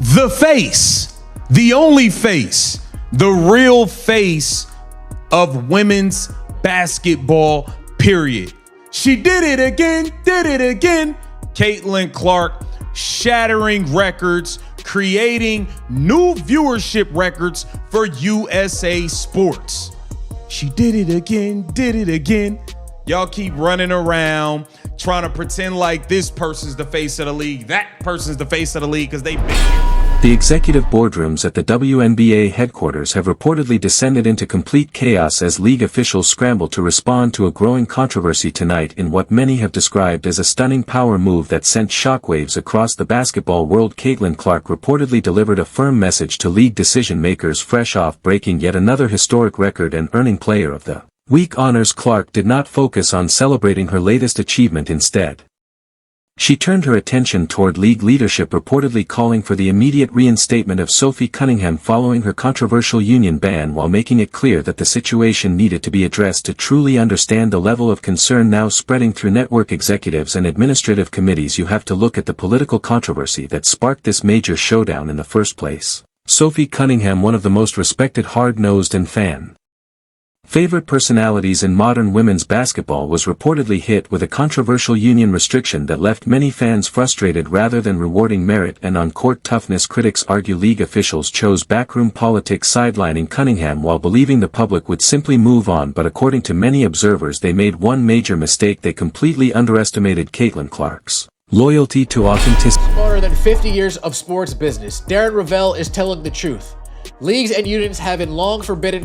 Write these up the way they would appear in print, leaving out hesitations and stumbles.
the face, the only face, the real face of women's basketball, period. She did it again, Caitlin Clark, shattering records, creating new viewership records for USA Sports. She did it again. Y'all keep running around trying to pretend like this person's the face of the league, that person's the face of the league because they've been here. The executive boardrooms at the WNBA headquarters have reportedly descended into complete chaos as league officials scramble to respond to a growing controversy tonight in what many have described as a stunning power move that sent shockwaves across the basketball world. Caitlin Clark reportedly delivered a firm message to league decision-makers fresh off breaking yet another historic record and earning Player of the Week honors. Clark did not focus on celebrating her latest achievement. Instead, she turned her attention toward league leadership, reportedly calling for the immediate reinstatement of Sophie Cunningham following her controversial union ban, while making it clear that the situation needed to be addressed to truly understand the level of concern now spreading through network executives and administrative committees. You have to look at the political controversy that sparked this major showdown in the first place. Sophie Cunningham, one of the most respected, hard-nosed and favorite personalities in modern women's basketball, was reportedly hit with a controversial union restriction that left many fans frustrated rather than rewarding merit and on-court toughness. Critics argue league officials chose backroom politics, sidelining Cunningham while believing the public would simply move on, but according to many observers they made one major mistake. They completely underestimated Caitlin Clark's loyalty to authenticity. More than 50 years of sports business, Darren Rovell is telling the truth. Leagues and unions have long forbidden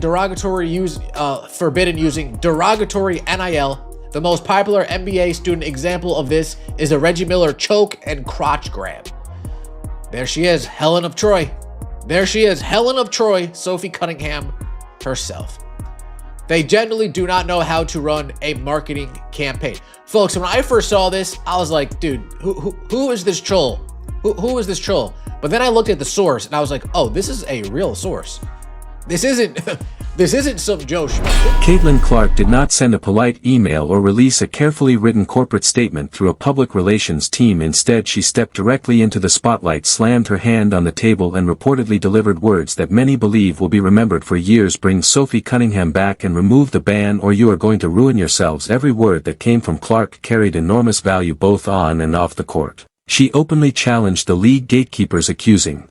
using derogatory NIL. The most popular NBA student example of this is the Reggie Miller choke and crotch grab. There she is, Helen of Troy. Sophie Cunningham herself. They generally do not know how to run a marketing campaign. Folks, when I first saw this, I was like, dude, who is this troll? Who is this troll? But then I looked at the source and I was like, oh, this is a real source. This isn't some Joe Schmo. Caitlin Clark did not send a polite email or release a carefully written corporate statement through a public relations team. Instead, she stepped directly into the spotlight, slammed her hand on the table, and reportedly delivered words that many believe will be remembered for years. Bring Sophie Cunningham back and remove the ban, or you are going to ruin yourselves. Every word that came from Clark carried enormous value both on and off the court. She openly challenged the league gatekeepers, accusing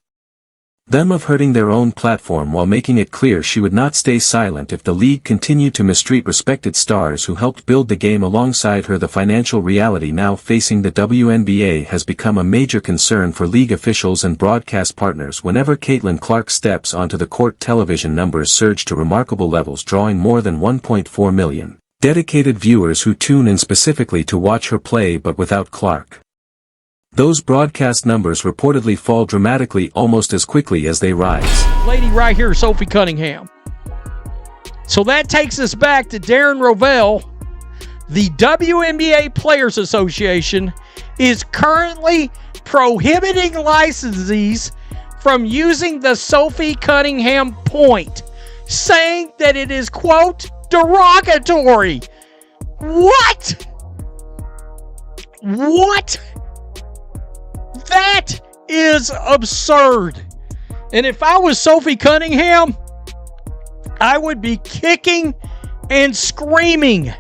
them of hurting their own platform, while making it clear she would not stay silent if the league continued to mistreat respected stars who helped build the game alongside her. The financial reality now facing the WNBA has become a major concern for league officials and broadcast partners. Whenever Caitlin Clark steps onto the court, television numbers surge to remarkable levels, drawing more than 1.4 million dedicated viewers who tune in specifically to watch her play. But without Clark, those broadcast numbers reportedly fall dramatically almost as quickly as they rise. Lady right here, Sophie Cunningham. So that takes us back to Darren Rovell. The WNBA Players Association is currently prohibiting licensees from using the Sophie Cunningham point, saying that it is, quote, derogatory. What? That is absurd. And if I was Sophie Cunningham, I would be kicking and screaming.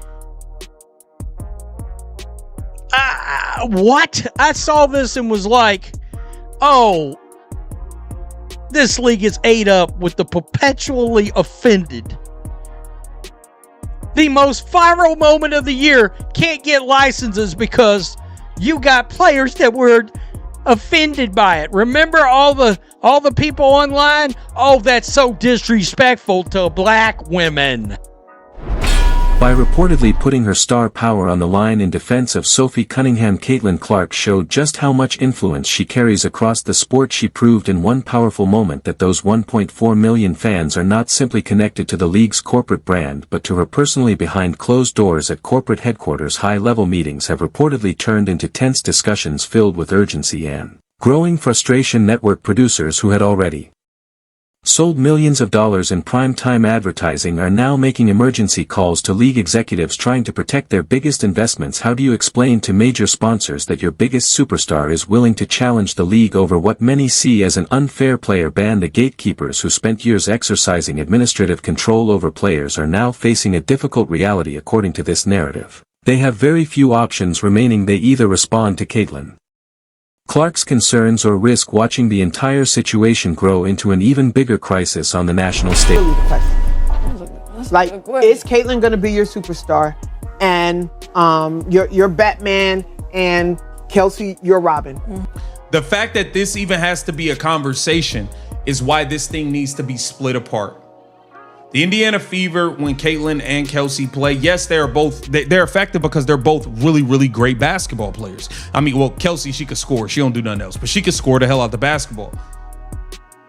What? I saw this and was like, oh, this league is ate up with the perpetually offended. The most viral moment of the year can't get licenses because you got players that were offended by it. Remember all the people online? Oh, that's so disrespectful to black women. By reportedly putting her star power on the line in defense of Sophie Cunningham, Caitlin Clark showed just how much influence she carries across the sport. She proved in one powerful moment that those 1.4 million fans are not simply connected to the league's corporate brand, but to her personally. Behind closed doors at corporate headquarters, high-level meetings have reportedly turned into tense discussions filled with urgency and growing frustration. Network producers who had already sold millions of dollars in prime-time advertising are now making emergency calls to league executives trying to protect their biggest investments. How do you explain to major sponsors that your biggest superstar is willing to challenge the league over what many see as an unfair player ban? The gatekeepers who spent years exercising administrative control over players are now facing a difficult reality. According to this narrative, they have very few options remaining. They either respond to Caitlin Clark's concerns or risk watching the entire situation grow into an even bigger crisis on the national stage. Like, is Caitlyn going to be your superstar? And your Batman, and Kelsey, your Robin. The fact that this even has to be a conversation is why this thing needs to be split apart. The Indiana Fever, when Caitlyn and Kelsey play, yes, they're effective because they're both really, really great basketball players. I mean, well, Kelsey, she could score. She don't do nothing else, but she could score the hell out the basketball.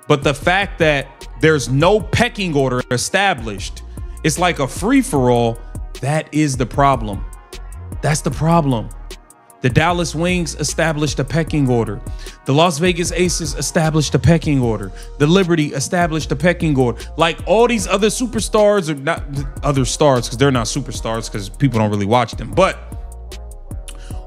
But the fact that there's no pecking order established, it's like a free-for-all, that is the problem. That's the problem. The Dallas Wings established a pecking order. The Las Vegas Aces established a pecking order. The Liberty established a pecking order. Like all these other superstars, or not other stars, because they're not superstars because people don't really watch them. But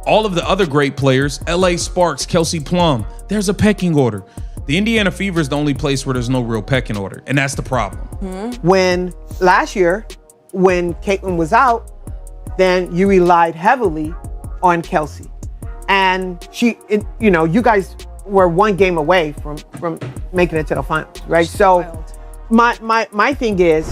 all of the other great players, LA Sparks, Kelsey Plum, there's a pecking order. The Indiana Fever is the only place where there's no real pecking order. And that's the problem. When last year, when Caitlyn was out, then you relied heavily on Kelsey. And you guys were one game away from making it to the finals, right? So my thing is,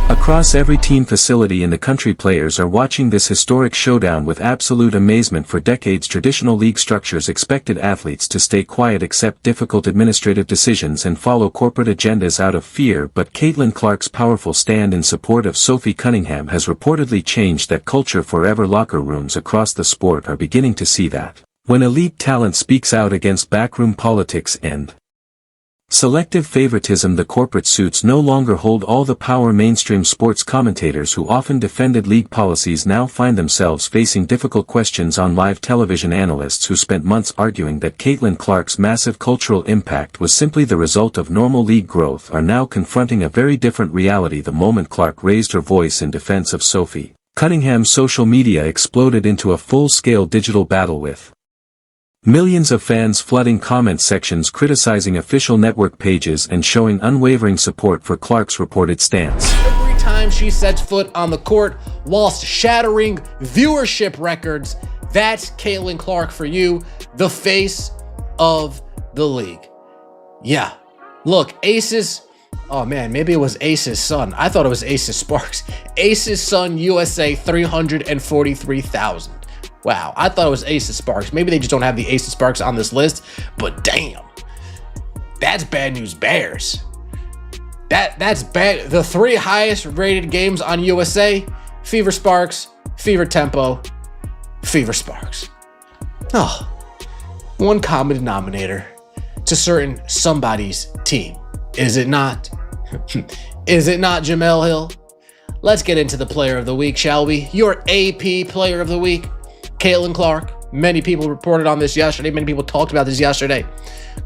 across every team facility in the country, players are watching this historic showdown with absolute amazement. For decades, traditional league structures expected athletes to stay quiet, accept difficult administrative decisions, and follow corporate agendas out of fear. But Caitlin Clark's powerful stand in support of Sophie Cunningham has reportedly changed that culture forever. Locker rooms across the sport are beginning to see that when elite talent speaks out against backroom politics and selective favoritism, the corporate suits no longer hold all the power. Mainstream sports commentators who often defended league policies now find themselves facing difficult questions on live television. Analysts who spent months arguing that Caitlin Clark's massive cultural impact was simply the result of normal league growth are now confronting a very different reality. The moment Clark raised her voice in defense of Sophie Cunningham, social media exploded into a full-scale digital battle with millions of fans flooding comment sections, criticizing official network pages and showing unwavering support for Clark's reported stance. Every time she sets foot on the court whilst shattering viewership records, that's Caitlin Clark for you, the face of the league. Yeah, look, Aces, oh man, maybe it was Ace's son. I thought it was Ace's Sparks. Ace's son USA, 343,000. Wow, I thought it was Aces Sparks. Maybe they just don't have the Aces Sparks on this list, but damn, that's bad news bears. That's bad. The three highest rated games on USA, Fever Sparks, Fever Tempo, Fever Sparks. Oh, one common denominator to certain somebody's team. Is it not? Is it not Jamel Hill? Let's get into the player of the week, shall we? Your AP player of the week, Caitlin Clark. Many people reported on this yesterday. Many people talked about this yesterday.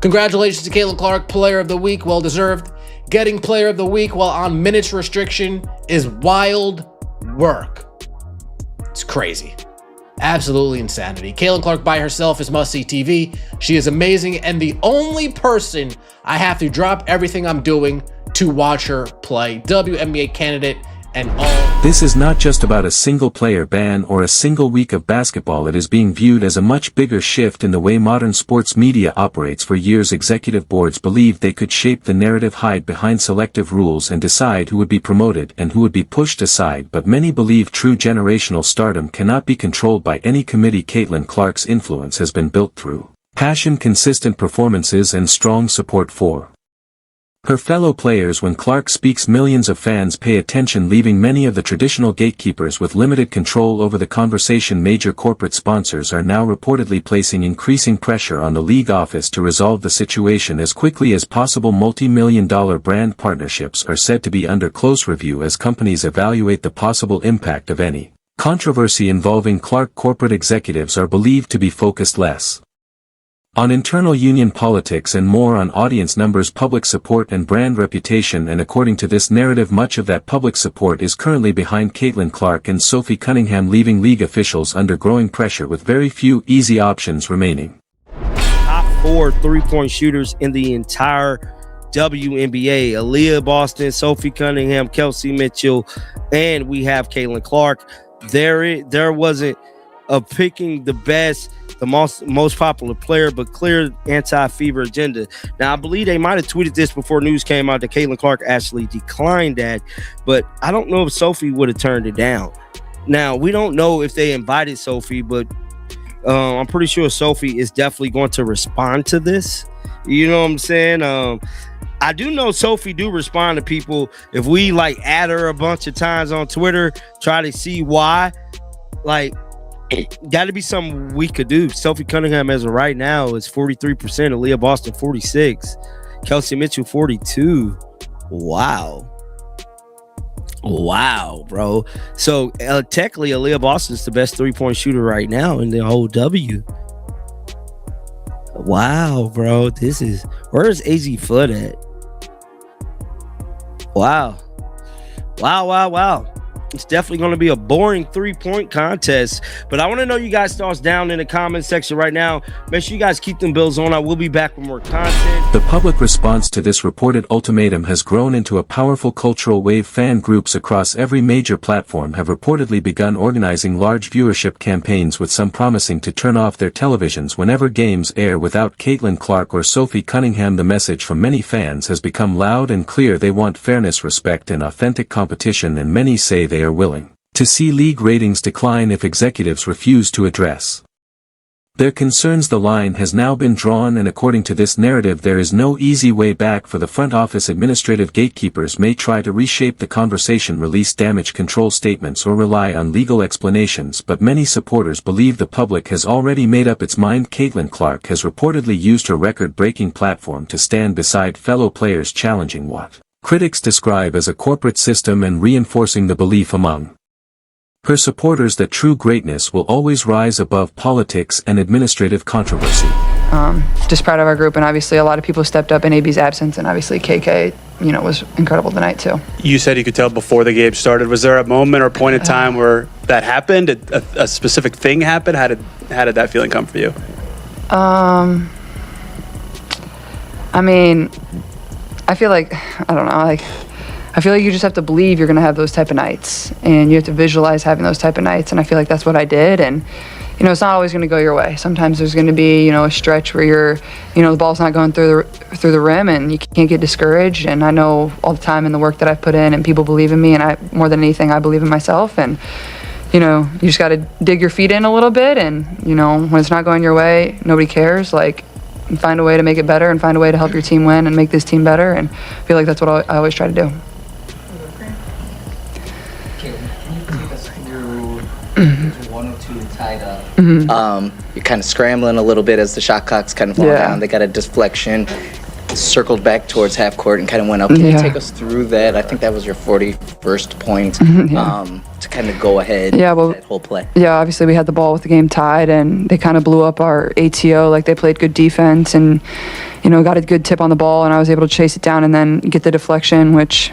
Congratulations to Caitlin Clark, player of the week. Well deserved. Getting player of the week while on minutes restriction is wild work. It's crazy. Absolutely insanity. Caitlin Clark by herself is must-see TV. She is amazing and the only person I have to drop everything I'm doing to watch her play. WNBA candidate and all. This is not just about a single player ban or a single week of basketball. It is being viewed as a much bigger shift in the way modern sports media operates. For years, executive boards believed they could shape the narrative, hide behind selective rules, and decide who would be promoted and who would be pushed aside. But many believe true generational stardom cannot be controlled by any committee. Caitlin Clark's influence has been built through passion, consistent performances, and strong support for her fellow players. When Clark speaks, millions of fans pay attention, leaving many of the traditional gatekeepers with limited control over the conversation. Major corporate sponsors are now reportedly placing increasing pressure on the league office to resolve the situation as quickly as possible. Multi-million-dollar brand partnerships are said to be under close review as companies evaluate the possible impact of any controversy involving Clark. Corporate executives are believed to be focused less On internal union politics and more on audience numbers, public support and brand reputation, and according to this narrative much of that public support is currently behind Caitlin Clark and Sophie Cunningham, leaving league officials under growing pressure with very few easy options remaining. Top 4 three-point shooters in the entire WNBA. Aaliyah Boston, Sophie Cunningham, Kelsey Mitchell, and we have Caitlin Clark. There wasn't a picking the best, the most popular player, but clear anti-fever agenda. Now, I believe they might have tweeted this before news came out that Caitlin Clark actually declined that, but I don't know if Sophie would have turned it down. Now, we don't know if they invited Sophie, but I'm pretty sure Sophie is definitely going to respond to this. You know what I'm saying? I do know Sophie do respond to people. If we like add her a bunch of times on Twitter, try to see why, like, got to be something we could do. Sophie Cunningham as of right now is 43%, Aaliyah Boston 46%, Kelsey Mitchell 42%. Wow, bro. So technically Aaliyah Boston is the best three-point shooter right now in the whole W. Wow, bro. Where's AZ Flood at? Wow. It's definitely going to be a boring three-point contest, but I want to know you guys' thoughts down in the comment section right now. Make sure you guys keep them bills on. I will be back with more content. The public response to this reported ultimatum has grown into a powerful cultural wave. Fan groups across every major platform have reportedly begun organizing large viewership campaigns, with some promising to turn off their televisions whenever games air without Caitlin Clark or Sophie Cunningham. The message from many fans has become loud and clear. They want fairness, respect, and authentic competition, and many say they are willing to see league ratings decline if executives refuse to address their concerns. The line has now been drawn, and according to this narrative, there is no easy way back for the front office. Administrative gatekeepers may try to reshape the conversation, release damage control statements, or rely on legal explanations, but many supporters believe the public has already made up its mind. Caitlin Clark has reportedly used her record-breaking platform to stand beside fellow players, challenging what critics describe as a corporate system and reinforcing the belief among her supporters that true greatness will always rise above politics and administrative controversy. Just proud of our group, and obviously a lot of people stepped up in AB's absence, and obviously KK, was incredible tonight too. You said you could tell before the game started. Was there a moment or point in time where that happened? Did a specific thing happen? How did that feeling come for you? I mean, I feel like, I don't know, I feel like you just have to believe you're going to have those type of nights, and you have to visualize having those type of nights, and I feel like that's what I did. And it's not always going to go your way. Sometimes there's going to be a stretch where the ball's not going through the rim, and you can't get discouraged. And I know all the time and the work that I've put in, and people believe in me, and more than anything I believe in myself. And you just got to dig your feet in a little bit, and when it's not going your way, nobody cares. And find a way to make it better, and find a way to help your team win and make this team better. And I feel like that's what I always try to do. One or two tied up. You're kind of scrambling a little bit as the shot clock's kind of falling down. They got a deflection, circled back towards half court and kind of went up. Can you take us through that? I think that was your 41st point to kind of go ahead. That whole play. Yeah, obviously we had the ball with the game tied, and they kind of blew up our ATO. Like, they played good defense and got a good tip on the ball, and I was able to chase it down and then get the deflection, which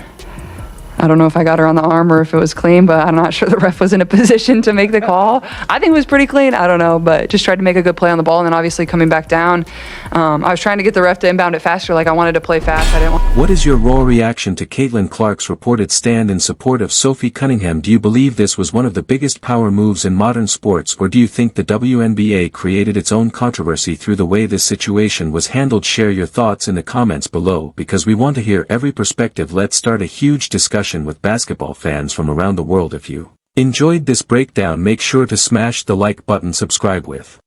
I don't know if I got her on the arm or if it was clean, but I'm not sure the ref was in a position to make the call. I think it was pretty clean. I don't know, but just tried to make a good play on the ball, and then obviously coming back down, I was trying to get the ref to inbound it faster. Like, I wanted to play fast. I didn't want. What is your raw reaction to Caitlin Clark's reported stand in support of Sophie Cunningham? Do you believe this was one of the biggest power moves in modern sports, or do you think the WNBA created its own controversy through the way this situation was handled? Share your thoughts in the comments below, because we want to hear every perspective. Let's start a huge discussion with basketball fans from around the world. If you enjoyed this breakdown, make sure to smash the like button, subscribe with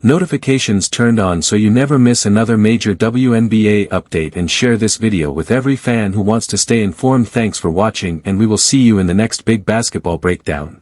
notifications turned on so you never miss another major WNBA update, and share this video with every fan who wants to stay informed. Thanks for watching, and we will see you in the next big basketball breakdown.